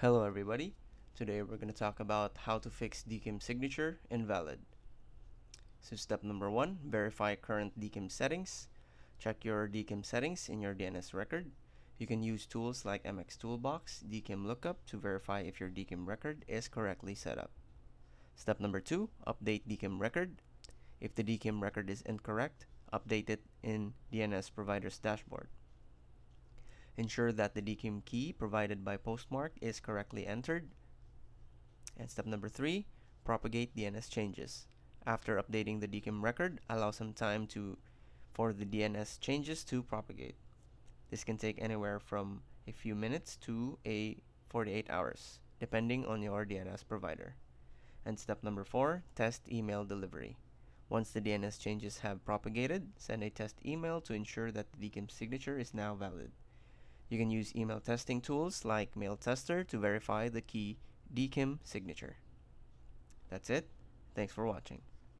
Hello everybody. Today we're going to talk about how to fix DKIM signature invalid. So step number 1, verify current DKIM settings. Check your DKIM settings in your DNS record. You can use tools like MX Toolbox, DKIM Lookup to verify if your DKIM record is correctly set up. Step number 2, update DKIM record. If the DKIM record is incorrect, update it in DNS provider's dashboard. Ensure that the DKIM key provided by postmark is correctly entered. And step number 3, propagate DNS changes. After updating the DKIM record, allow some time for the DNS changes to propagate. This can take anywhere from a few minutes to 48 hours, depending on your DNS provider. And step number 4, test email delivery. Once the DNS changes have propagated, send a test email to ensure that the DKIM signature is now valid. You can use email testing tools like Mail Tester to verify the key DKIM signature. That's it. Thanks for watching.